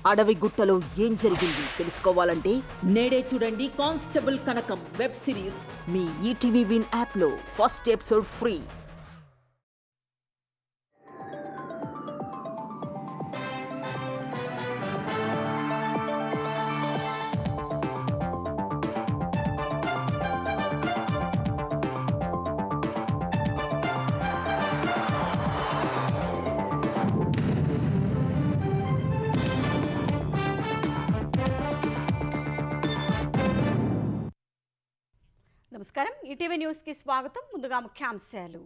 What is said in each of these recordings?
అడవి గుట్టలో ఏం జరిగింది తెలుసుకోవాలంటే నేడే చూడండి కానిస్టేబుల్ కనకం వెబ్ సిరీస్ మీ ఈటీవీ విన్ యాప్లో ఫస్ట్ ఎపిసోడ్ ఫ్రీ. నమస్కారం, ఈటీవీ న్యూస్కి స్వాగతం. ముందుగా ముఖ్యాంశాలు.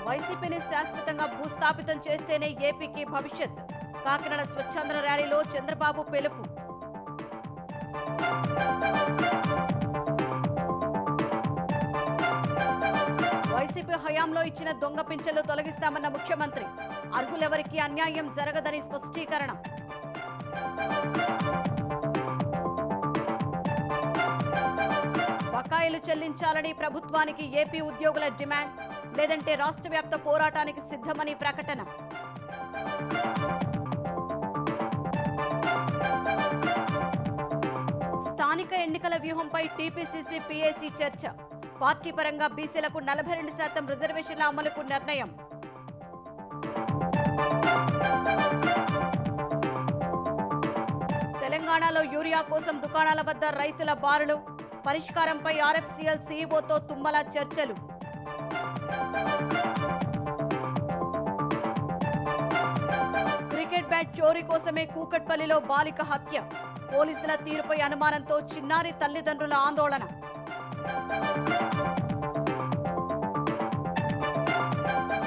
వైసీపీని శాశ్వతంగా భూస్థాపితం చేస్తేనే ఏపీకి భవిష్యత్. కాకినాడ స్వచ్ఛంద ర్యాలీలో చంద్రబాబు పిలుపు. వైసీపీ హయాంలో ఇచ్చిన దొంగ పింఛన్లు తొలగిస్తామన్న ముఖ్యమంత్రి. అర్హులెవరికీ అన్యాయం జరగదని స్పష్టీకరణ. బకాయిలు చెల్లించాలని ప్రభుత్వానికి ఏపీ ఉద్యోగుల డిమాండ్, లేదంటే రాష్ట్ర వ్యాప్త పోరాటానికి సిద్ధమని ప్రకటన. స్థానిక ఎన్నికల వ్యూహంపై టీపీసీసీ పీఏసీ చర్చ. పార్టీ పరంగా బీసీలకు 42% రిజర్వేషన్ల అమలుకు నిర్ణయం. తెలంగాణలో యూరియా కోసం దుకాణాల వద్ద రైతుల బారులు. పరిష్కారంపై ఆర్ఎఫ్సీఎల్ సీఈఓతో తుమ్మల చర్చలు. క్రికెట్ బ్యాట్ చోరీ కోసమే కూకట్పల్లిలో బాలిక హత్య. పోలీసుల తీరుపై అనుమానంతో చిన్నారి తల్లిదండ్రుల ఆందోళన.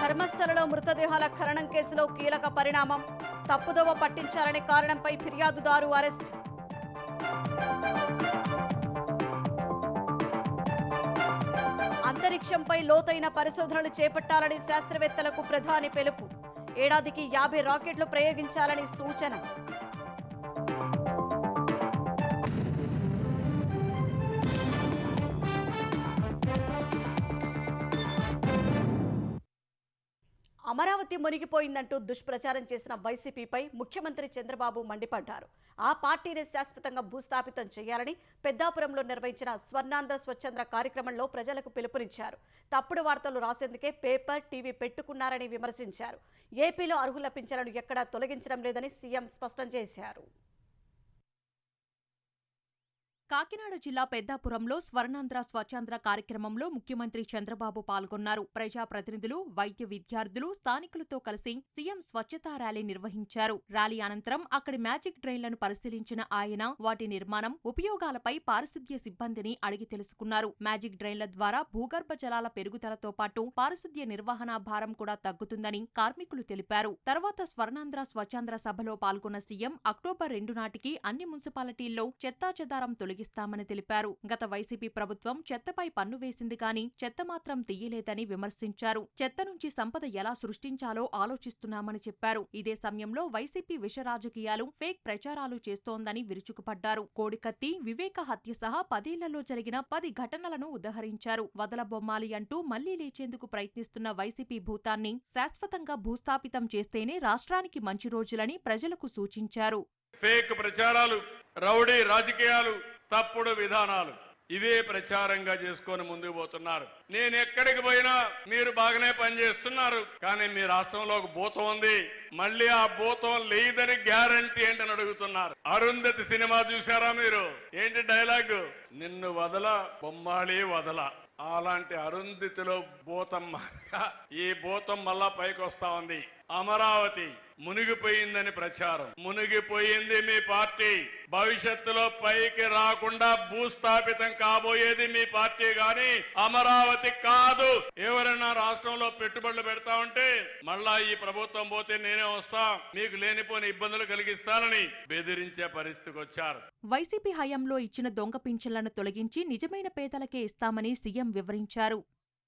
ధర్మస్థలలో మృతదేహాల ఖననం కేసులో కీలక పరిణామం. తప్పుదోవ పట్టించాలనే కారణంపై ఫిర్యాదుదారు అరెస్ట్. అంతరిక్షంపై లోతైన పరిశోధనలు చేపట్టాలని శాస్త్రవేత్తలకు ప్రధాని పిలుపు. ఏడాదికి 50 రాకెట్లు ప్రయోగించాలని సూచన. అమరావతి మునిగిపోయిందంటూ దుష్ప్రచారం చేసిన వైసీపీపై ముఖ్యమంత్రి చంద్రబాబు మండిపడ్డారు. ఆ పార్టీని శాశ్వతంగా భూస్థాపితం చేయాలని పెద్దాపురంలో నిర్వహించిన స్వర్ణాంధ్ర స్వచ్ఛంద్ర కార్యక్రమంలో ప్రజలకు పిలుపునిచ్చారు. తప్పుడు వార్తలు రాసేందుకే పేపర్, టీవీ పెట్టుకున్నారని విమర్శించారు. ఏపీలో అర్హుల పింఛన్లను ఎక్కడా తొలగించడం లేదని సీఎం స్పష్టం చేశారు. కాకినాడ జిల్లా పెద్దాపురంలో స్వర్ణాంధ్ర స్వచ్ఛంద్ర కార్యక్రమంలో ముఖ్యమంత్రి చంద్రబాబు పాల్గొన్నారు. ప్రజాప్రతినిధులు, వైద్య విద్యార్థులు, స్థానికులతో కలిసి సీఎం స్వచ్ఛతా ర్యాలీ నిర్వహించారు. ర్యాలీ అనంతరం అక్కడి మ్యాజిక్ డ్రైన్లను పరిశీలించిన ఆయన వాటి నిర్మాణం, ఉపయోగాలపై పారిశుద్ధ్య సిబ్బందిని అడిగి తెలుసుకున్నారు. మ్యాజిక్ డ్రైన్ల ద్వారా భూగర్భ జలాల పెరుగుదలతో పాటు పారిశుద్ధ్య నిర్వహణ భారం కూడా తగ్గుతుందని కార్మికులు తెలిపారు. తర్వాత స్వర్ణాంధ్ర స్వచ్ఛంద్ర సభలో పాల్గొన్న సీఎం అక్టోబర్ 2 నాటికి అన్ని మున్సిపాలిటీల్లో చెత్తాచెదారం తొలగిస్తామని తెలిపారు. గత వైసీపీ ప్రభుత్వం చెత్తపై పన్ను వేసింది కానీ చెత్త మాత్రం తీయలేదని విమర్శించారు. చెత్త నుంచి సంపద ఎలా సృష్టించాలో ఆలోచిస్తున్నామని చెప్పారు. ఇదే సమయంలో వైసీపీ విష రాజకీయాలు, ఫేక్ ప్రచారాలు చేస్తోందని విరుచుకుపడ్డారు. కోడికత్తి, వివేక హత్య సహా 10 ఏళ్లలో జరిగిన 10 ఘటనలను ఉదహరించారు. వదలబొమ్మాలి అంటూ మళ్లీ లేచేందుకు ప్రయత్నిస్తున్న వైసీపీ భూతాన్ని శాశ్వతంగా భూస్థాపితం చేస్తేనే రాష్ట్రానికి మంచి రోజులని ప్రజలకు సూచించారు. ఫేక్ ప్రచారాలు, రౌడీ రాజకీయాలు, తప్పుడు విధానాలు ఇవే ప్రచారంగా చేసుకొని ముందుకు పోతున్నారు. నేను ఎక్కడికి పోయినా మీరు బాగానే పనిచేస్తున్నారు, కానీ మీ రాష్ట్రంలో ఒక భూతం ఉంది, మళ్ళీ ఆ భూతం లేదని గ్యారంటీ ఏంటని అడుగుతున్నారు. అరుంధతి సినిమా చూసారా మీరు? ఏంటి డైలాగ్? నిన్ను వదల బొమ్మాళి వదల. అలాంటి అరుంధతిలో భూతం ఈ భూతం మళ్ళా పైకి వస్తా ఉంది. అమరావతి మునిగిపోయిందని ప్రచారం. మునిగిపోయింది మీ పార్టీ. భవిష్యత్తులో పైకి రాకుండా భూస్థాపితం కాబోయేది మీ పార్టీ గాని అమరావతి కాదు. ఎవరైనా రాష్ట్రంలో పెట్టుబడులు పెడతా ఉంటే మళ్ళా ఈ ప్రభుత్వం పోతే నేనే వస్తా, మీకు లేనిపోని ఇబ్బందులు కలిగిస్తానని బెదిరించే పరిస్థితికి వచ్చారు. వైసీపీ హయాంలో ఇచ్చిన దొంగ పింఛన్లను తొలగించి నిజమైన పేదలకే ఇస్తామని సీఎం వివరించారు.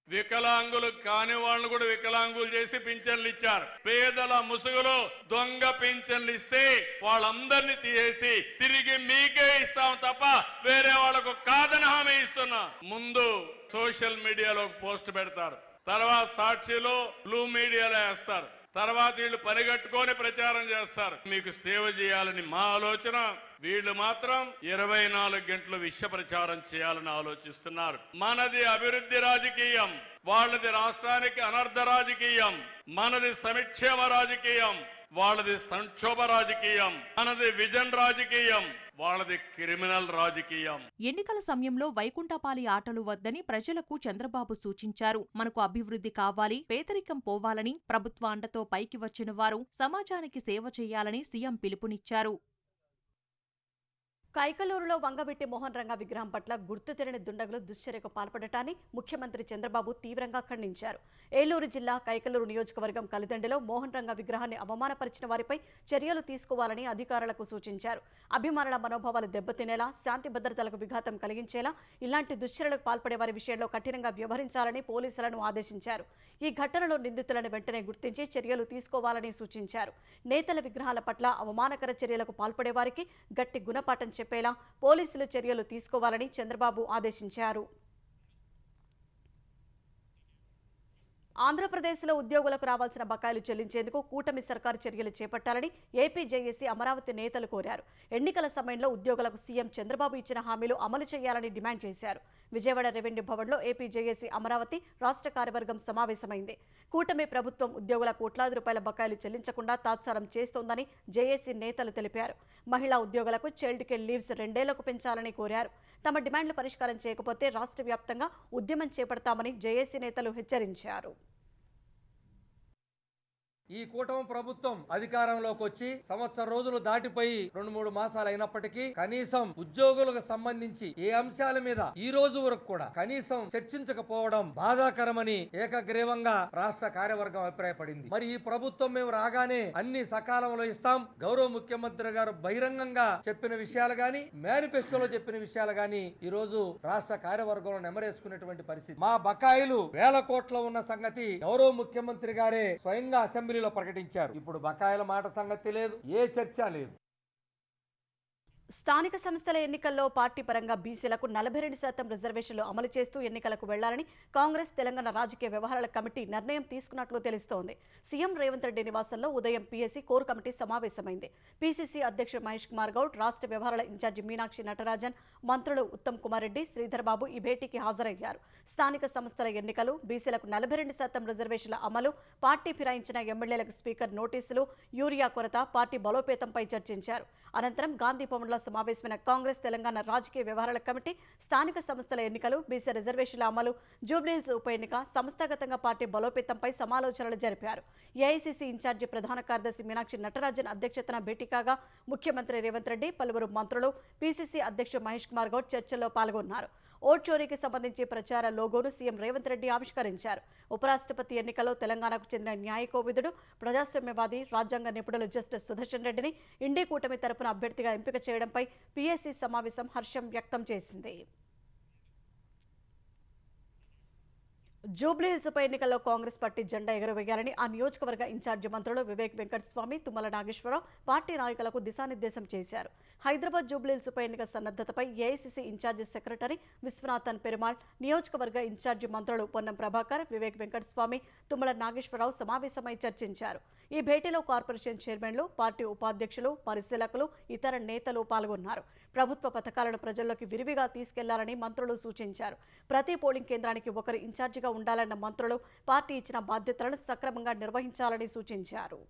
వికలాంగులు కాని వాళ్ళను కూడా వికలాంగులు చేసి పింఛన్లు ఇచ్చారు. పేదల ముసుగులో దొంగ పింఛన్లు ఇస్తే వాళ్ళందరినీ తీసేసి తిరిగి మీకే ఇస్తాం తప్ప వేరే వాళ్ళకు కాదని హామీ ఇస్తున్నా. ముందు సోషల్ మీడియాలో పోస్ట్ పెడతారు, తర్వాత సాక్షిలో, బ్లూ మీడియాలో వేస్తారు. తర్వాత వీళ్ళు పనిగట్టుకొని ప్రచారం చేస్తారు. మీకు సేవ చేయాలని మా ఆలోచన. వీళ్ళు మాత్రం 24 గంటలు విష ప్రచారం చేయాలని ఆలోచిస్తున్నారు. మనది అభివృద్ధి రాజకీయం, వాళ్ళది రాష్ట్రానికి అనర్థ రాజకీయం. మనది సంక్షేమ రాజకీయం, వాళ్ళది సంక్షోభ రాజకీయం. మనది విజన్ రాజకీయం, వాళ్ళది క్రిమినల్ రాజకీయం. ఎన్నికల సమయంలో వైకుంఠపాలి ఆటలు వద్దని ప్రజలకు చంద్రబాబు సూచించారు. మనకు అభివృద్ధి కావాలి, పేదరికం పోవాలని, ప్రభుత్వ అండతో పైకి వచ్చిన వారు సమాజానికి సేవ చేయాలని సీఎం పిలుపునిచ్చారు. కైకలూరులో వంగవీటి మోహన్ రంగా విగ్రహం పట్ల గుర్తు తెలియని దుండగులు దుశ్చర్యకు పాల్పడటాన్ని ముఖ్యమంత్రి చంద్రబాబు తీవ్రంగా ఖండించారు. ఏలూరు జిల్లా కైకలూరు నియోజకవర్గం కలిదండిలో మోహన్ రంగా విగ్రహాన్ని అవమానపరిచిన వారిపై చర్యలు తీసుకోవాలని అధికారులకు సూచించారు. అభిమానుల మనోభావాలు దెబ్బతినేలా, శాంతి భద్రతలకు విఘాతం కలిగించేలా ఇలాంటి దుశ్చర్యలకు పాల్పడే వారి విషయంలో కఠినంగా వ్యవహరించాలని పోలీసులను ఆదేశించారు. ఈ ఘటనలో నిందితులను వెంటనే గుర్తించి చర్యలు తీసుకోవాలని సూచించారు. నేతల విగ్రహాల పట్ల అవమానకర చర్యలకు పాల్పడే వారికి గట్టి గుణపాఠం చెప్పేలా పోలీసులు చర్యలు తీసుకోవాలని చంద్రబాబు ఆదేశించారు. ఆంధ్రప్రదేశ్లో ఉద్యోగులకు రావాల్సిన బకాయిలు చెల్లించేందుకు కూటమి సర్కారు చర్యలు చేపట్టాలని ఏపీ జేఏసీ అమరావతి నేతలు కోరారు. ఎన్నికల సమయంలో ఉద్యోగులకు సీఎం చంద్రబాబు ఇచ్చిన హామీలు అమలు చేయాలని డిమాండ్ చేశారు. విజయవాడ రెవెన్యూ భవన్లో ఏపీ జేఏసీ అమరావతి రాష్ట్ర కార్యవర్గం సమావేశమైంది. కూటమి ప్రభుత్వం ఉద్యోగుల కోట్లాది రూపాయల బకాయిలు చెల్లించకుండా తాత్సారం చేస్తోందని జేఏసీ నేతలు తెలిపారు. మహిళా ఉద్యోగులకు చైల్డ్ కేర్ లీవ్స్ 2 ఏళ్లకు పెంచాలని కోరారు. తమ డిమాండ్లు పరిష్కారం చేయకపోతే రాష్ట్ర వ్యాప్తంగా ఉద్యమం చేపడతామని జేఏసీ నేతలు హెచ్చరించారు. ఈ కూటమి ప్రభుత్వం అధికారంలోకి వచ్చి సంవత్సరం రోజులు దాటిపోయి 2-3 మాసాలు అయినప్పటికీ కనీసం ఉద్యోగులకు సంబంధించి ఏ అంశాల మీద ఈ రోజు వరకు కూడా కనీసం చర్చించకపోవడం బాధాకరమని ఏకగ్రీవంగా రాష్ట్ర కార్యవర్గం అభిప్రాయపడింది. మరి ఈ ప్రభుత్వం మేము రాగానే అన్ని సకాలంలో ఇస్తాం, గౌరవ ముఖ్యమంత్రి గారు బహిరంగంగా చెప్పిన విషయాలు గాని, మేనిఫెస్టోలో చెప్పిన విషయాలు గాని ఈ రోజు రాష్ట్ర కార్యవర్గంలో నెమరేసుకునేటువంటి పరిస్థితి. మా బకాయిలు 1000 కోట్ల ఉన్న సంగతి గౌరవ ముఖ్యమంత్రి గారే స్వయంగా అసెంబ్లీ ప్రకటించారు. ఇప్పుడు బకాయిల మాట సంగతి లేదు, ఏ చర్చ లేదు. స్థానిక సంస్థల ఎన్నికల్లో పార్టీ పరంగా బీసీలకు 42% రిజర్వేషన్లు అమలు చేస్తూ ఎన్నికలకు వెళ్లాలని కాంగ్రెస్ తెలంగాణ రాజకీయ వ్యవహారాల కమిటీ నిర్ణయం తీసుకున్నట్లు తెలుస్తోంది. సీఎం రేవంత్ రెడ్డి నివాసంలో ఉదయం పీఎస్సీ కోర్ కమిటీ సమావేశమైంది. పీసీసీ అధ్యక్షుడు మహేష్ కుమార్ గౌడ్, రాష్ట్ర వ్యవహారాల ఇన్ఛార్జి మీనాక్షి నటరాజన్, మంత్రులు ఉత్తమ్ కుమార్ రెడ్డి, శ్రీధర్ బాబు ఈ భేటీకి హాజరయ్యారు. స్థానిక సంస్థల ఎన్నికలు, బీసీలకు 42% రిజర్వేషన్ల అమలు, పార్టీ ఫిరాయించిన ఎమ్మెల్యేలకు స్పీకర్ నోటీసులు, యూరియా కొరత, పార్టీ బలోపేతంపై చర్చించారు. అనంతరం గాంధీ భవన్లో సమావేశమైన కాంగ్రెస్ తెలంగాణ రాజకీయ వ్యవహారాల కమిటీ స్థానిక సంస్థల ఎన్నికలు, బీసీ రిజర్వేషన్ల అమలు, జూబ్లీహిల్స్ ఉప ఎన్నిక, సంస్థాగతంగా పార్టీ బలోపేతంపై సమాలోచనలు జరిపారు. ఏఐసీసీ ఇన్ఛార్జి ప్రధాన కార్యదర్శి మీనాక్షి నటరాజన్ అధ్యక్షతన భేటీ కాగా ముఖ్యమంత్రి రేవంత్ రెడ్డి, పలువురు మంత్రులు, పీసీసీ అధ్యక్షుడు మహేష్ కుమార్ గౌడ్ చర్చల్లో పాల్గొన్నారు. ఓట్ చోరీకి సంబంధించి ప్రచార లోగోను సీఎం రేవంత్ రెడ్డి ఆవిష్కరించారు. ఉపరాష్ట్రపతి ఎన్నికల్లో తెలంగాణకు చెందిన న్యాయ కోవిదుడు, ప్రజాస్వామ్యవాది, రాజ్యాంగ నిపుణులు జస్టిస్ సుదర్శన్ రెడ్డిని ఇండి కూటమి తరపున అభ్యర్థిగా ఎంపిక చేయడంపై పీఎస్సీ సమావేశం హర్షం వ్యక్తం చేసింది. జూబ్లీహిల్స్ ఉప ఎన్నికల్లో కాంగ్రెస్ పార్టీ జెండా ఎగురవేయాలని ఆ నియోజకవర్గ ఇన్ఛార్జి మంత్రులు వివేక్ వెంకటస్వామి, తుమ్మల నాగేశ్వరరావు పార్టీ నాయకులకు దిశానిర్దేశం చేశారు. హైదరాబాద్ జూబ్లీహిల్స్ ఉప ఎన్నిక సన్నద్ధతపై AICC incharge secretary Viswanathan Perumal, నియోజకవర్గ ఇన్ఛార్జి మంత్రులు పొన్నం ప్రభాకర్, వివేక్ వెంకటస్వామి, తుమ్మల నాగేశ్వరరావు సమావేశమై చర్చించారు. ఈ భేటీలో కార్పొరేషన్ చైర్మన్లు, పార్టీ ఉపాధ్యక్షులు, పరిశీలకులు, ఇతర నేతలు పాల్గొన్నారు. ప్రభుత్వ పథకాలను ప్రజల్లోకి విరివిగా తీసుకెళ్లాలని మంత్రులు సూచించారు. ప్రతి పోలింగ్ కేంద్రానికి ఒకరు ఇన్ఛార్జిగా ఉండాలన్న మంత్రులు పార్టీ ఇచ్చిన బాధ్యతలను సక్రమంగా నిర్వహించాలని సూచించారు.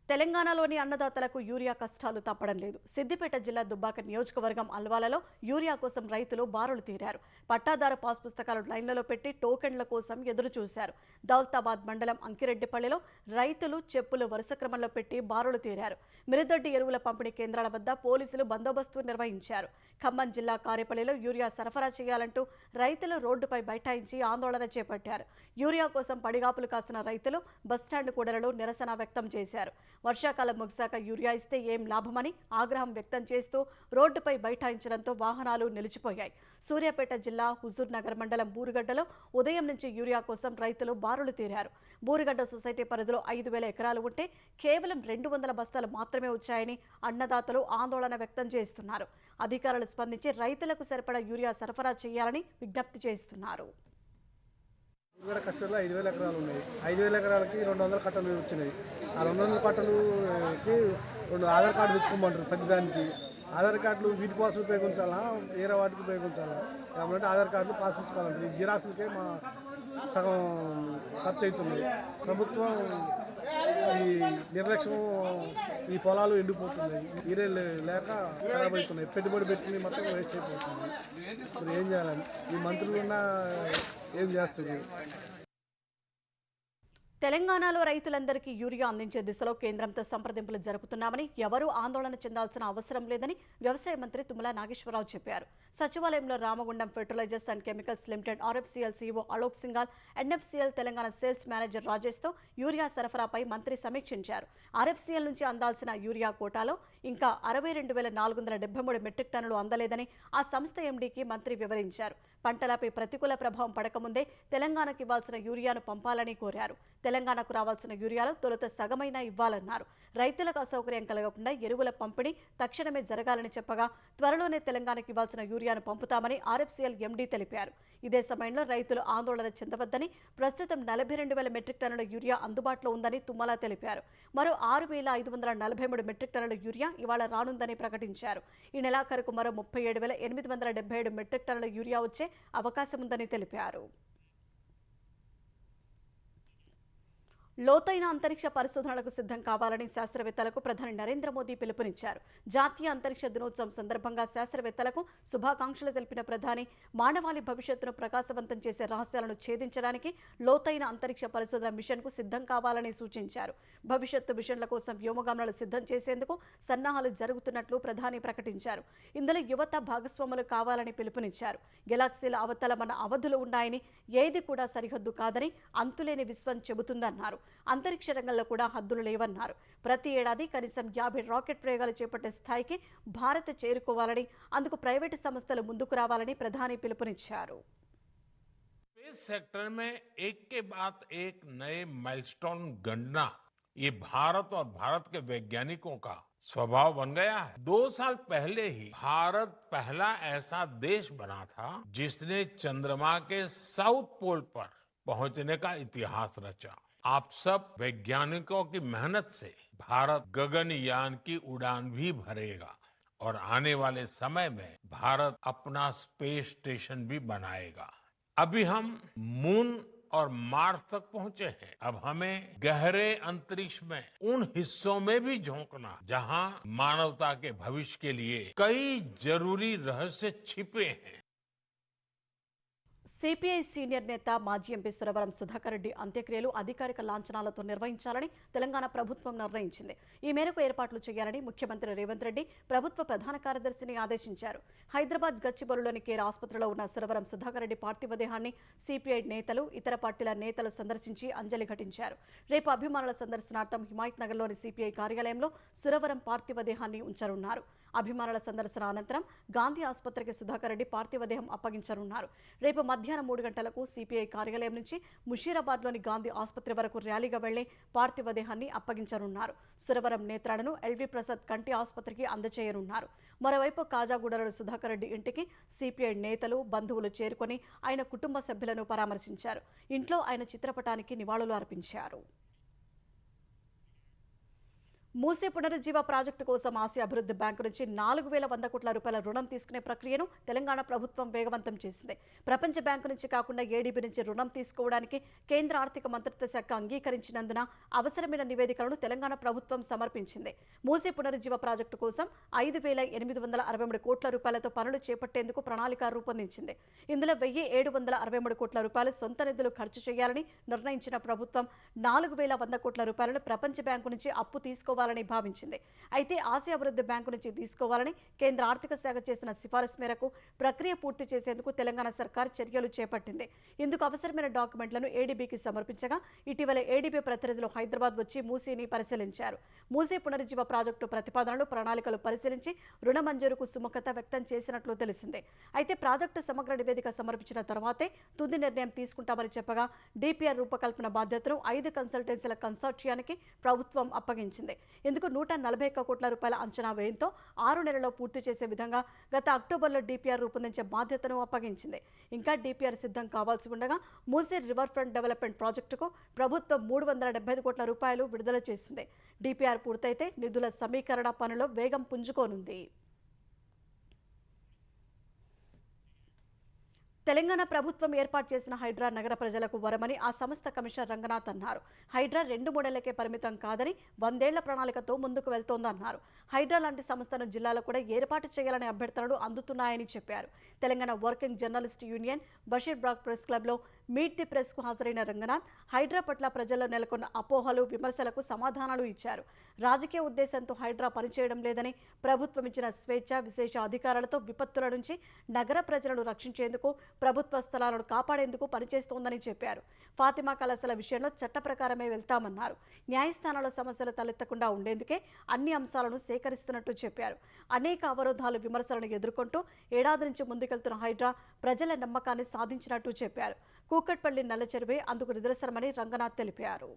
తెలంగాణలోని అన్నదాతలకు యూరియా కష్టాలు తప్పడం లేదు. సిద్దిపేట జిల్లా దుబ్బాక నియోజకవర్గం అల్వాలలో యూరియా కోసం రైతులు బారులు తీరారు. పట్టాదారు పాస్ పుస్తకాలు లైన్లలో పెట్టి టోకెన్ల కోసం ఎదురు చూశారు. దౌలతాబాద్ మండలం అంకిరెడ్డిపల్లిలో రైతులు చెప్పులు వరుస క్రమంలో పెట్టి బారులు తీరారు. మిరుదొడ్డి ఎరువుల పంపిణీ కేంద్రాల వద్ద పోలీసులు బందోబస్తు నిర్వహించారు. ఖమ్మం జిల్లా కారేపల్లిలో యూరియా సరఫరా చేయాలంటూ రైతులు రోడ్డుపై బైఠాయించి ఆందోళన చేపట్టారు. యూరియా కోసం పడిగాపులు కాసిన రైతులు బస్టాండ్ కూడలలో నిరసన వ్యక్తం చేశారు. వర్షాకాలం ముగిశాక యూరియా ఇస్తే ఏం లాభమని ఆగ్రహం వ్యక్తం చేస్తూ రోడ్డుపై బైఠాయించడంతో వాహనాలు నిలిచిపోయాయి. సూర్యాపేట జిల్లా హుజూర్ నగర్ మండలం బూరుగడ్డలో ఉదయం నుంచి యూరియా కోసం రైతులు బారులు తీరారు. బూరుగడ్డ సొసైటీ పరిధిలో 5,000 ఎకరాలు ఉంటే కేవలం 200 బస్తాలు మాత్రమే వచ్చాయని అన్నదాతలు ఆందోళన వ్యక్తం చేస్తున్నారు. అధికారులు స్పందించి రైతులకు సరిపడా యూరియా సరఫరా చేయాలని విజ్ఞప్తి చేస్తున్నారు. ఇక్కడ కష్టంలో 5,000 ఎకరాలు ఉన్నాయి. 5,000 ఎకరాలకి 200 కట్టలు వచ్చినాయి. ఆ 200 కట్టలుకి 2 ఆధార్ కార్డు తెచ్చుకోమంటారు. ప్రతిదానికి ఆధార్ కార్డులు వీటి కోసం ఉపయోగించాలా, వేరే వాటికి ఉపయోగించాలా? కాబట్టి ఆధార్ కార్డులు పాస్ పుచ్చుకోవాలంటారు. ఈ జిరాక్స్లకే మా సగం ఖర్చు అవుతుంది. ప్రభుత్వం ఈ నిర్లక్ష్యం, ఈ పొలాలు ఎండిపోతున్నాయి, ఈరే లేక ఖరాబ్ అవుతున్నాయి. పెట్టుబడి పెట్టుకుని మొత్తం వేస్ట్ అయిపోతుంది. ఇప్పుడు ఏం చేయాలని ఈ మంత్రులు ఉన్నా ఏం చేస్తుంది? తెలంగాణలో రైతులందరికీ యూరియా అందించే దిశలో కేంద్రంతో సంప్రదింపులు జరుపుతున్నామని, ఎవరూ ఆందోళన చెందాల్సిన అవసరం లేదని వ్యవసాయ మంత్రి తుమ్మల నాగేశ్వరరావు చెప్పారు. సచివాలయంలో Ramagundam fertilizers and chemicals limited RFCL CEO Alok Singhal, NFCL Telangana sales manager రాజేష్తో యూరియా సరఫరాపై మంత్రి సమీక్షించారు. ఆర్ఎఫ్సిఎల్ నుంచి అందాల్సిన యూరియా కోటాలో ఇంకా 62,473 మెట్రిక్ టన్నులు అందలేదని ఆ సంస్థ ఎండీకి మంత్రి వివరించారు. పంటలపై ప్రతికూల ప్రభావం పడకముందే తెలంగాణకు ఇవ్వాల్సిన యూరియాను పంపాలని కోరారు. తెలంగాణకు రావాల్సిన యూరియాలో తొలుత సగమైనా ఇవ్వాలన్నారు. రైతులకు అసౌకర్యం కలగకుండా ఎరువుల పంపిణీ తక్షణమే జరగాలని చెప్పగా, త్వరలోనే తెలంగాణకు ఇవ్వాల్సిన యూరియాను పంపుతామని ఆర్ఎఫ్సిఎల్ ఎండీ తెలిపారు. ఇదే సమయంలో రైతులు ఆందోళన చెందవద్దని, ప్రస్తుతం 42,000 మెట్రిక్ టన్నుల యూరియా అందుబాటులో ఉందని తుమ్మల తెలిపారు. మరో 6,543 మెట్రిక్ టన్నుల యూరియా ఇవాళ రానుందని ప్రకటించారు. ఈ నెలాఖరుకు మరో 37,877 మెట్రిక్ టన్నుల యూరియా వచ్చే అవకాశం ఉందని తెలిపారు. లోతైన అంతరిక్ష పరిశోధనలకు సిద్ధం కావాలని శాస్త్రవేత్తలకు ప్రధాని నరేంద్ర మోదీ పిలుపునిచ్చారు. జాతీయ అంతరిక్ష దినోత్సవం సందర్భంగా శాస్త్రవేత్తలకు శుభాకాంక్షలు తెలిపిన ప్రధాని, మానవాళి భవిష్యత్తును ప్రకాశవంతం చేసే రహస్యాలను ఛేదించడానికి లోతైన అంతరిక్ష పరిశోధన మిషన్కు సిద్ధం కావాలని సూచించారు. భవిష్యత్తు మిషన్ల కోసం వ్యోమగాములను సిద్ధం చేసేందుకు సన్నాహాలు జరుగుతున్నట్లు ప్రధాని ప్రకటించారు. ఇందులో యువత భాగస్వాములు కావాలని పిలుపునిచ్చారు. గెలాక్సీల అవతల మన అవధులు ఉన్నాయని, ఏది కూడా సరిహద్దు కాదని అంతులేని విశ్వం చెబుతుందన్నారు. అంతరిక్ష రంగంలో కూడా హద్దులు లేవన్నారు. ప్రతి ఏడాది కనీసం 50 రాకెట్ ప్రయోగాలు చేపట్టే స్థాయికి భారత్ చేరుకోవాలని, అందుకు ప్రైవేటు సంస్థలు ముందుకు రావాలని ప్రధాని పిలుపునిచ్చారు. स्पेस सेक्टर में एक के बाद एक नए माइलस्टोन गणना ये भारत और भारत के वैज्ञानिकों का स्वभाव बन गया है। 2 साल पहले ही भारत पहला ऐसा देश बना था जिसने चंद्रमा के साउथ पोल पर पहुंचने का इतिहास रचा। आप सब वैज्ञानिकों की मेहनत से भारत गगनयान की उड़ान भी भरेगा और आने वाले समय में भारत अपना स्पेस स्टेशन भी बनाएगा। अभी हम मून और मार्स तक पहुंचे हैं। अब हमें गहरे अंतरिक्ष में उन हिस्सों में भी झोंकना जहां मानवता के भविष्य के लिए कई जरूरी रहस्य छिपे हैं। సిపిఐ సీనియర్ నేత మాజీ ఎంపీ సురవరం సుధాకర్ రెడ్డి అంత్యక్రియలు అధికారిక లాంఛనాలతో నిర్వహించాలని తెలంగాణ ప్రభుత్వం నిర్ణయించింది. ఈ మేరకు ఏర్పాట్లు చేయాలని ముఖ్యమంత్రి రేవంత్ రెడ్డి ప్రభుత్వ ప్రధాన కార్యదర్శిని ఆదేశించారు. హైదరాబాద్ గచ్చిబౌలిలోని కేర్ ఆసుపత్రిలో ఉన్న సురవరం సుధాకర్ రెడ్డి పార్థివ దేహాన్ని సిపిఐ నేతలు, ఇతర పార్టీల నేతలు సందర్శించి అంజలి ఘటించారు. రేపు అభిమానుల సందర్శనార్థం హిమాయత్ నగర్లోని సిపిఐ కార్యాలయంలో సురవరం పార్థివ దేహాన్ని ఉంచనున్నారు. అభిమానుల సందర్శన అనంతరం గాంధీ ఆసుపత్రికి సుధాకర్ రెడ్డి పార్థివ దేహం అప్పగించనున్నారు. రేపు మధ్యాహ్నం 3 గంటలకు సిపిఐ కార్యాలయం నుంచి ముషీరాబాద్లోని గాంధీ ఆసుపత్రి వరకు ర్యాలీగా వెళ్లి పార్థివ దేహాన్ని అప్పగించనున్నారు. సురవరం నేత్రాలను ఎల్వి ప్రసాద్ కంటి ఆసుపత్రికి అందజేయనున్నారు. మరోవైపు కాజాగూడలోని సుధాకర్ రెడ్డి ఇంటికి సిపిఐ నేతలు, బంధువులు చేరుకొని ఆయన కుటుంబ సభ్యులను పరామర్శించారు. ఇంట్లో ఆయన చిత్రపటానికి నివాళులు అర్పించారు. మూసీ పునరుజ్జీవ ప్రాజెక్టు కోసం ఆసియా అభివృద్ధి బ్యాంకు నుంచి 4,100 కోట్ల రూపాయల రుణం తీసుకునే ప్రక్రియను తెలంగాణ ప్రభుత్వం వేగవంతం చేసింది. ప్రపంచ బ్యాంకు నుంచి కాకుండా ఏడీబీ నుంచి రుణం తీసుకోవడానికి కేంద్ర ఆర్థిక మంత్రిత్వ శాఖ అంగీకరించినందున అవసరమైన నివేదికలను తెలంగాణ ప్రభుత్వం సమర్పించింది. మూసీ పునరుజ్జీవ ప్రాజెక్టు కోసం 5,863 కోట్ల రూపాయలతో పనులు చేపట్టేందుకు ప్రణాళిక రూపొందించింది. ఇందులో 1,763 కోట్ల రూపాయలు సొంత నిధులు ఖర్చు చేయాలని నిర్ణయించిన ప్రభుత్వం 4,100 కోట్ల రూపాయలను ప్రపంచ బ్యాంకు నుంచి అప్పు తీసుకోవాలని భావించింది. అయితే ఆసియా అభివృద్ధి బ్యాంకు నుంచి తీసుకోవాలని కేంద్ర ఆర్థిక శాఖ చేసిన సిఫారసు మేరకు ప్రక్రియ పూర్తి చేసేందుకు తెలంగాణ సర్కార్ చర్యలు చేపట్టింది. ఇందుకు అవసరమైన డాక్యుమెంట్లను ఏడీబీకి సమర్పించగా ఇటీవల ఏడీబీ ప్రతినిధులు హైదరాబాద్ వచ్చి మూసీని పరిశీలించారు. మూసీ పునరుజ్జీవ ప్రాజెక్టు ప్రతిపాదనలు, ప్రణాళికలు పరిశీలించి రుణ మంజూరుకు సుముఖత వ్యక్తం చేసినట్లు తెలిసిందే. అయితే ప్రాజెక్టు సమగ్ర నివేదిక సమర్పించిన తర్వాతే తుది నిర్ణయం తీసుకుంటామని చెప్పగా డిపిఆర్ రూపకల్పన బాధ్యతను 5 కన్సల్టెన్సీల కన్సార్టియానికి ప్రభుత్వం అప్పగించింది. ఇందుకు 141 కోట్ల రూపాయల అంచనా వ్యయంతో 6 నెలల్లో పూర్తి చేసే విధంగా గత అక్టోబర్లో డిపిఆర్ రూపొందించే బాధ్యతను అప్పగించింది. ఇంకా డిపిఆర్ సిద్ధం కావాల్సి ఉండగా మూసీ రివర్ ఫ్రంట్ డెవలప్మెంట్ ప్రాజెక్టుకు ప్రభుత్వం 375 కోట్ల రూపాయలు విడుదల చేసింది. డిపిఆర్ పూర్తయితే నిధుల సమీకరణ పనిలో వేగం పుంజుకోనుంది. తెలంగాణ ప్రభుత్వం ఏర్పాటు చేసిన హైడ్రా నగర ప్రజలకు వరమని ఆ సంస్థ కమిషనర్ రంగనాథ్ అన్నారు. హైడ్రా 2 మూడేళ్లకే పరిమితం కాదని 100 ఏళ్ల ప్రణాళికతో ముందుకు వెళ్తోందన్నారు. హైడ్రా లాంటి సంస్థను జిల్లాలో కూడా ఏర్పాటు చేయాలనే అభ్యర్థనలు అందుతున్నాయని చెప్పారు. Telangana working journalist union Basheer Bagh press క్లబ్లో మీట్ ది ప్రెస్కు హాజరైన రంగనాథ్ హైడ్రా పట్ల ప్రజల్లో నెలకొన్న అపోహలు, విమర్శలకు సమాధానాలు ఇచ్చారు. రాజకీయ ఉద్దేశంతో హైడ్రా పనిచేయడం లేదని, ప్రభుత్వం ఇచ్చిన స్వేచ్ఛ, విశేష అధికారాలతో విపత్తుల నుంచి నగర ప్రజలను రక్షించేందుకు, ప్రభుత్వ స్థలాలను కాపాడేందుకు పనిచేస్తోందని చెప్పారు. ఫాతిమా కళాశాల విషయంలో చట్ట ప్రకారమే వెళ్తామన్నారు. న్యాయస్థానాల సమస్యలు తలెత్తకుండా ఉండేందుకే అన్ని అంశాలను సేకరిస్తున్నట్టు చెప్పారు. అనేక అవరోధాలు, విమర్శలను ఎదుర్కొంటూ ఏడాది నుంచి ముందుకెళ్తున్న హైడ్రా ప్రజల నమ్మకాన్ని సాధించినట్టు చెప్పారు. కూకట్పల్లి నల్లచెరువే అందుకు నిదర్శనమని రంగనాథ్ తెలిపారు.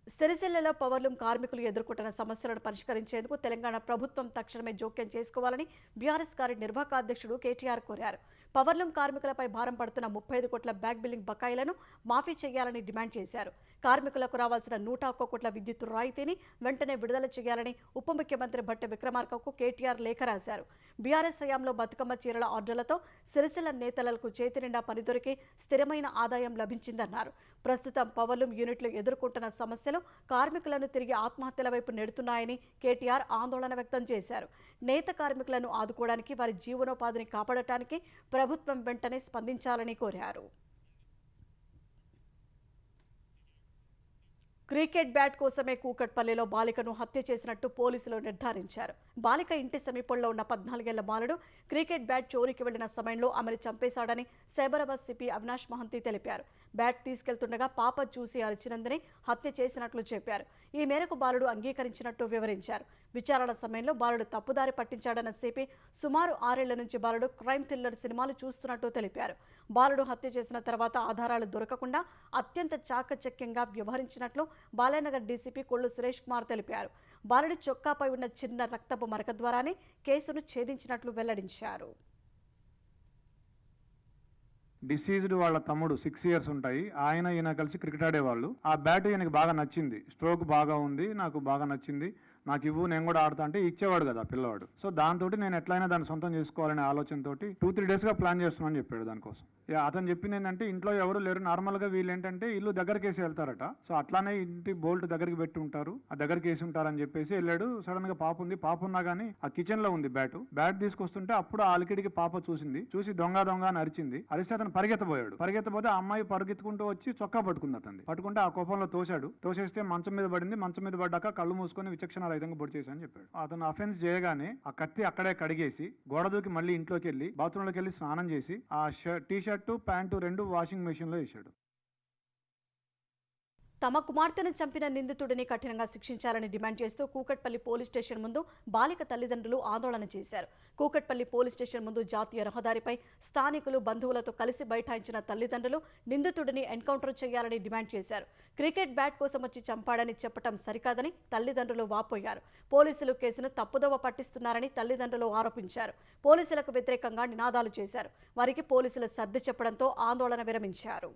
సిరిసిల్లలో పవర్లూమ్ కార్మికులు ఎదుర్కొంటున్న సమస్యలను పరిష్కరించేందుకు తెలంగాణ ప్రభుత్వం తక్షణమే జోక్యం చేసుకోవాలని బీఆర్ఎస్ కార్యనిర్వాహక అధ్యక్షుడు కేటీఆర్ కోరారు. పవర్లూమ్ కార్మికులపై భారం పడుతున్న 35 కోట్ల బ్యాక్ బిల్లింగ్ బకాయిలను మాఫీ చేయాలని డిమాండ్ చేశారు. కార్మికులకు రావాల్సిన 101 కోట్ల విద్యుత్ రాయితీని వెంటనే విడుదల చేయాలని ఉప ముఖ్యమంత్రి భట్టి విక్రమార్కకు కేటీఆర్ లేఖ రాశారు. బీఆర్ఎస్ హయాంలో బతుకమ్మ చీరల ఆర్డర్లతో సిరిసిల్ల నేతలకు చేతి నిండా పని దొరికి స్థిరమైన ఆదాయం లభించిందన్నారు. ప్రస్తుతం పవర్లూమ్ యూనిట్లు ఎదుర్కొంటున్న సమస్యలు కార్మికులను తిరిగి ఆత్మహత్యల వైపు నెడుతున్నాయని కేటీఆర్ ఆందోళన వ్యక్తం చేశారు. నేత కార్మికులను ఆదుకోవడానికి, వారి జీవనోపాధిని కాపాడటానికి ప్రభుత్వం వెంటనే స్పందించాలని కోరారు. క్రికెట్ బ్యాట్ కోసమే కూకట్పల్లిలో బాలికను హత్య చేసినట్టు పోలీసులు నిర్ధారించారు. బాలిక ఇంటి సమీపంలో ఉన్న 14 ఏళ్ల బాలుడు క్రికెట్ బ్యాట్ చోరీకి వెళ్లిన సమయంలో ఆమెను చంపేశాడని సైబరాబాద్ సిపి అవినాష్ మహంతి తెలిపారు. బ్యాట్ తీసుకెళ్తుండగా పాప చూసి అరిచినందునే హత్య చేసినట్లు చెప్పారు. ఈ మేరకు బాలుడు అంగీకరించినట్టు వివరించారు. విచారణ సమయంలో బాలుడు తప్పుదారి పట్టించాడన్న సిపి సుమారు 6 ఏళ్ల నుంచి బాలుడు క్రైమ్ థ్రిల్లర్ సినిమాలు చూస్తున్నట్టు తెలిపారు. బాలుడు హత్య చేసిన తర్వాత ఆధారాలు దొరకకుండా అత్యంత చాకచక్యంగా వ్యవహరించినట్లు బాలానగర్ డీసీపీ కొల్లు సురేష్ కుమార్ తెలిపారు. బాలుడి చొక్కాపై ఉన్న చిన్న రక్తపు మరక ద్వారానే కేసును ఛేదించినట్లు వెల్లడించారు. డిసీజ్డ్ వాళ్ళ తమ్ముడు 6 ఇయర్స్ ఉంటాయి. ఈయన కలిసి క్రికెట్ ఆడేవాళ్ళు. ఆ బ్యాట్ ఈయనకి బాగా నచ్చింది, స్ట్రోక్ బాగా ఉంది, నాకు బాగా నచ్చింది, నాకు ఇవ్వు, నేను కూడా ఆడుతా అంటే ఇచ్చేవాడు కదా పిల్లవాడు. సో దాంతో నేను ఎట్లయినా దాన్ని సొంతం చేసుకోవాలనే ఆలోచనతో 2-3 డేస్గా ప్లాన్ చేస్తున్నాను చెప్పాడు. దానికోసం అతను చెప్పింది ఏంటంటే ఇంట్లో ఎవరు లేరు, నార్మల్గా వీళ్ళు ఏంటంటే ఇల్లు దగ్గరికి వేసి వెళ్తారట. సో అట్లానే ఇంటి బోల్ట్ దగ్గరికి పెట్టి ఉంటారు, ఆ దగ్గరికి వేసి ఉంటారని చెప్పేసి వెళ్ళాడు. సడన్ గా పాప ఉంది, పాప ఉన్నా కానీ ఆ కిచెన్ లో ఉంది బ్యాట్ తీసుకొస్తుంటే అప్పుడు ఆ అలికిడికి పాప చూసి దొంగ అని అరిచింది. అరిస్తే అతను పరిగెత్తబోతే ఆ అమ్మాయి పరిగెత్తుకుంటూ వచ్చి చొక్కా పట్టుకుంది. అతన్ని పట్టుకుంటే ఆ కోపంలో తోసేస్తే మంచం మీద పడింది. మంచం మీద పడ్డాక కళ్ళు మూసుకొని విచక్షణ రహితంగా పొడి చేశాను చెప్పాడు. అతను అఫెన్స్ చేయగానే ఆ కత్తి అక్కడే కడిగేసి గోడ దూకి మళ్ళీ ఇంట్లోకి వెళ్ళి బాత్రూమ్ లోకి వెళ్ళి స్నానం చేసి ఆ T shirt pant 2 washing machine లో వేసాడు. తమ కుమార్తెను చంపిన నిందితుడిని కఠినంగా శిక్షించాలని డిమాండ్ చేస్తూ కూకట్పల్లి పోలీస్ స్టేషన్ ముందు బాలిక తల్లిదండ్రులు ఆందోళన చేశారు. కూకట్పల్లి పోలీస్ స్టేషన్ ముందు జాతీయ రహదారిపై స్థానికులు, బంధువులతో కలిసి బైఠాయించిన తల్లిదండ్రులు నిందితుడిని ఎన్కౌంటర్ చేయాలని డిమాండ్ చేశారు. క్రికెట్ బ్యాట్ కోసం వచ్చి చంపాడని చెప్పటం సరికాదని తల్లిదండ్రులు వాపోయారు. పోలీసులు కేసును తప్పుదోవ పట్టిస్తున్నారని తల్లిదండ్రులు ఆరోపించారు. పోలీసులకు వ్యతిరేకంగా నినాదాలు చేశారు. వారికి పోలీసులు సర్ది చెప్పడంతో ఆందోళన విరమించారు.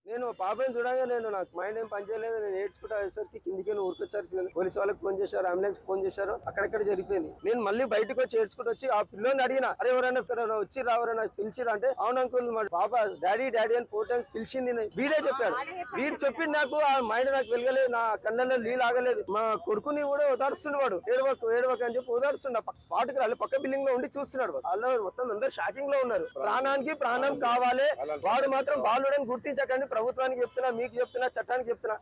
నేను పాపని చూడగా నాకు మైండ్ ఏం పనిచేయలేదు. నేను ఏడ్చుకుంటా వచ్చేసరికి కిందికి ఊరికొచ్చారు. పోలీసు వాళ్ళకి ఫోన్ చేశారు, అంబులెన్స్ ఫోన్ చేశారు. అక్కడక్కడ జరిగిపోయింది. నేను మళ్ళీ బయటకు వచ్చి ఏడ్చుకుంటూ వచ్చి ఆ పిల్లని అడిగినా, అరే ఎవరైనా వచ్చి రావరైనా పిలిచిరా అంటే అవును అంకుల్ మా పాప డాడీ అని 4 టైమ్స్ పిలిచింది. వీడే చెప్పాడు. వీడు చెప్పింది నాకు ఆ మైండ్ నాకు వెలగలేదు, నా కళ్ళల్లో నీళ్ళు ఆగలేదు. మా కొడుకుని కూడా ఓదారుస్తున్నాడు. ఏడవకు అని చెప్పి ఓదారుస్తుండ. స్పాట్ కి రాలి పక్క బిల్డింగ్ లో ఉండి చూస్తున్నాడు. వాళ్ళు మొత్తం అందరు షాకింగ్ లో ఉన్నారు. ప్రాణానికి ప్రాణం కావాలి, వాడు మాత్రం బాలుడని గుర్తించకండి. ప్రభుత్వానికి చెప్తున్నా, మీకు చెప్తున్నా, చట్టానికి చెప్తున్నా.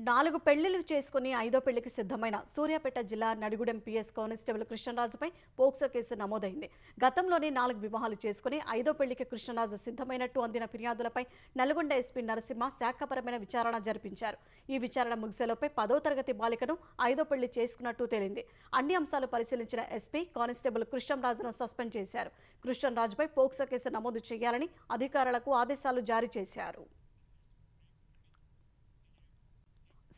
4 పెళ్లిళ్లు చేసుకుని 5వ పెళ్లికి సిద్ధమైన సూర్యాపేట జిల్లా నడిగూడెం పిఎస్ కానిస్టేబుల్ కృష్ణరాజుపై పోక్సో కేసు నమోదైంది. గతంలోనే 4 వివాహాలు చేసుకుని 5వ పెళ్లికి కృష్ణరాజు సిద్ధమైనట్టు అందిన ఫిర్యాదులపై నల్గొండ ఎస్పీ నరసింహ శాఖపరమైన విచారణ జరిపించారు. ఈ విచారణ ముగిసేలోపే 10వ తరగతి బాలికను 5వ పెళ్లి చేసుకున్నట్టు తేలింది. అన్ని అంశాలు పరిశీలించిన ఎస్పీ కానిస్టేబుల్ కృష్ణరాజును సస్పెండ్ చేశారు. కృష్ణరాజుపై పోక్సో కేసు నమోదు చేయాలని అధికారులకు ఆదేశాలు జారీ చేశారు.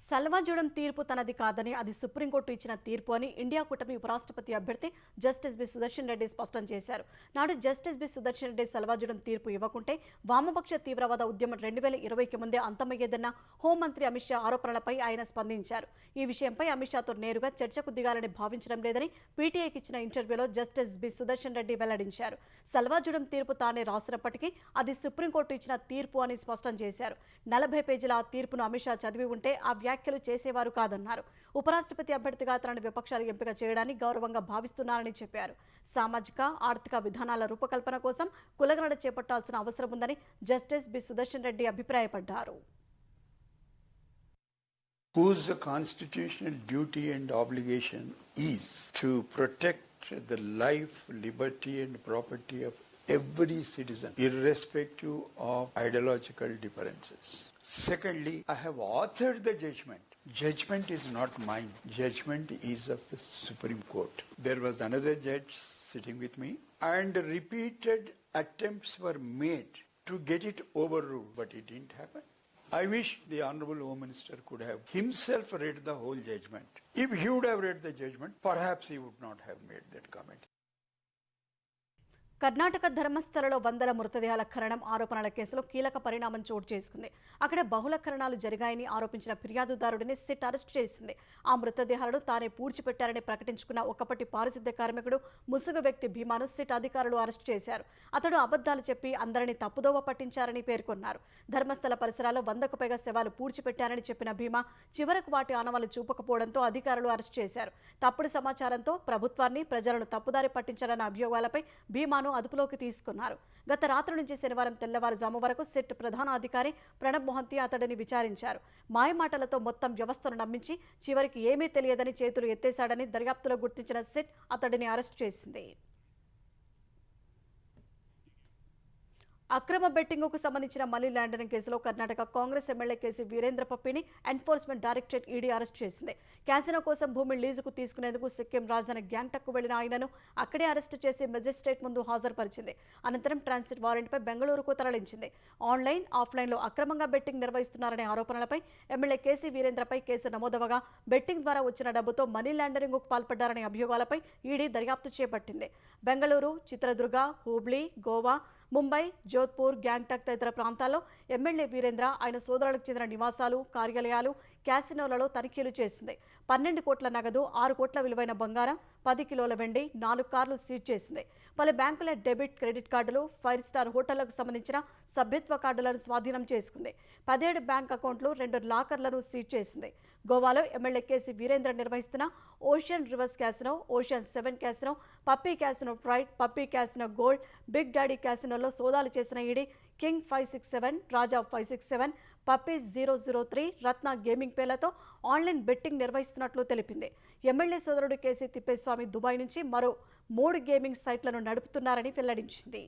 సల్వాజూడం తీర్పు తనది కాదని అది సుప్రీంకోర్టు ఇచ్చిన తీర్పు అని ఇండియా కూటమి ఉపరాష్ట్రపతి అభ్యర్థి జస్టిస్ బి సుదర్శన్ రెడ్డి స్పష్టం చేశారు. నాడు జస్టిస్ బి సుదర్శన్ రెడ్డి సల్వాజూడం తీర్పు ఇవ్వకుంటే వామపక్ష తీవ్రవాద ఉద్యమం 2020కి ముందే అంతమయ్యేదన్న హోంమంత్రి అమిత్ షా ఆరోపణలపై ఆయన స్పందించారు. ఈ విషయంపై అమిత్ షాతో నేరుగా చర్చకు దిగాలని భావించడం లేదని పీటీఐకి ఇచ్చిన ఇంటర్వ్యూలో జస్టిస్ బి సుదర్శన్ రెడ్డి వెల్లడించారు. సల్వాజూడం తీర్పు తానే రాసినప్పటికీ అది సుప్రీంకోర్టు ఇచ్చిన తీర్పు అని స్పష్టం చేశారు. 40 పేజీల ఆ తీర్పును అమిత్ షా చదివి ఉంటే ఆ వ్యాఖ్యలు చేసేవారు కాదన్నారు. ఉపరాష్ట్రపతి అభ్యర్థిగా తనను విపక్షాలు ఎంపిక చేయడాన్ని గౌరవంగా భావిస్తున్నారని చెప్పారు. సామాజిక ఆర్థిక విధానాల రూపకల్పన కోసం కులగణన చేపట్టాల్సిన అవసరం ఉందని జస్టిస్ బి సుదర్శన్ రెడ్డి అభిప్రాయపడ్డారు. Whose constitutional duty and obligation is to protect the life, liberty and property of every citizen, irrespective of ideological differences. Secondly, I have authored the judgment. Judgment is not mine. Judgment is of the Supreme Court. There was another judge sitting with me and repeated attempts were made to get it overruled, but it didn't happen. I wish the Honorable Home Minister could have himself read the whole judgment. If he would have read the judgment, perhaps he would not have made that comment. Karnataka ధర్మస్థలలో వందల మృతదేహాల ఖననం ఆరోపణల కేసులో కీలక పరిణామం చోటు చేసుకుంది. అక్కడ బహుళ ఖననాలు జరిగాయని ఆరోపించిన ఫిర్యాదుదారుడిని సిట్ అరెస్టు చేసింది. ఆ మృతదేహాలను తానే పూడ్చిపెట్టారని ప్రకటించుకున్న ఒకప్పటి పారిశుద్ధ్య కార్మికుడు ముసుగు వ్యక్తి భీమాను సిట్ అధికారులు అరెస్టు చేశారు. అతడు అబద్ధాలు చెప్పి అందరినీ తప్పుదోవ పట్టించారని పేర్కొన్నారు. ధర్మస్థల పరిసరాల్లో 100కు పైగా శవాలు పూడ్చిపెట్టారని చెప్పిన భీమా చివరకు వాటి ఆనవాళ్లు చూపకపోవడంతో అధికారులు అరెస్టు చేశారు. తప్పుడు సమాచారంతో ప్రభుత్వాన్ని ప్రజలను తప్పుదారి పట్టించారన్న అభియోగాలపై భీమాను అదుపులోకి తీసుకున్నారు. గత రాత్రి నుంచి శనివారం తెల్లవారుజాము వరకు సిట్ ప్రధాన అధికారి ప్రణబ్ మొహంతి అతడిని విచారించారు. మాయమాటలతో మొత్తం వ్యవస్థను నమ్మించి చివరికి ఏమీ తెలియదని చేతులు ఎత్తేశాడని దర్యాప్తులో గుర్తించిన సిట్ అతడిని అరెస్టు చేసింది. అక్రమ బెట్టింగ్కు సంబంధించిన మనీ లాండరింగ్ కేసులో కర్ణాటక కాంగ్రెస్ ఎమ్మెల్యే కేసీ వీరేంద్ర పప్పిని ఎన్ఫోర్స్మెంట్ డైరెక్టరేట్ ఈడీ అరెస్ట్ చేసింది. క్యాసినో కోసం భూమి లీజుకు తీసుకునేందుకు సిక్కిం రాజధాని గ్యాంగ్టక్కు వెళ్లిన ఆయనను అక్కడే అరెస్టు చేసి మెజిస్ట్రేట్ ముందు హాజరుపరిచింది. అనంతరం ట్రాన్సిట్ వారెంట్పై బెంగళూరుకు తరలించింది. ఆన్లైన్, ఆఫ్లైన్లో అక్రమంగా బెట్టింగ్ నిర్వహిస్తున్నారనే ఆరోపణలపై ఎమ్మెల్యే కేసీ వీరేంద్రపై కేసు నమోదవగా బెట్టింగ్ ద్వారా వచ్చిన డబ్బుతో మనీ లాండరింగ్కు పాల్పడ్డారనే అభియోగాలపై ఈడీ దర్యాప్తు చేపట్టింది. బెంగళూరు, చిత్రదుర్గ, హూబ్లీ, గోవా, ముంబై, జోధ్పూర్, గ్యాంగ్టక్ తదితర ప్రాంతాల్లో ఎమ్మెల్యే వీరేంద్ర ఆయన సోదరులకు చెందిన నివాసాలు, కార్యాలయాలు, క్యాసినోలలో తనిఖీలు చేసింది. 12 కోట్ల నగదు, 6 కోట్ల విలువైన బంగారం, 10 కిలోల వెండి, 4 కార్లు సీజ్ చేసింది. పలు బ్యాంకుల డెబిట్, క్రెడిట్ కార్డులు, 5 స్టార్ హోటళ్లకు సంబంధించిన సభ్యత్వ కార్డులను స్వాధీనం చేసుకుంది. 17 బ్యాంక్ అకౌంట్లు, 2 లాకర్లను సీజ్ చేసింది. గోవాలో ఎమ్మెల్యే కేసీ వీరేంద్ర నిర్వహిస్తున్న ocean rivers casino, ocean 7 casino, Puppy casino pride, Puppy casino gold, big daddy క్యాసినోలో సోదాలు చేసిన ED king 567, Raja 567, Puppy's 003, Ratna gaming పేర్లతో ఆన్లైన్ బెట్టింగ్ నిర్వహిస్తున్నట్లు తెలిపింది. ఎమ్మెల్యే సోదరుడు కేసీ తిప్పేస్వామి దుబాయ్ నుంచి మరో 3 గేమింగ్ సైట్లను నడుపుతున్నారని వెల్లడించింది.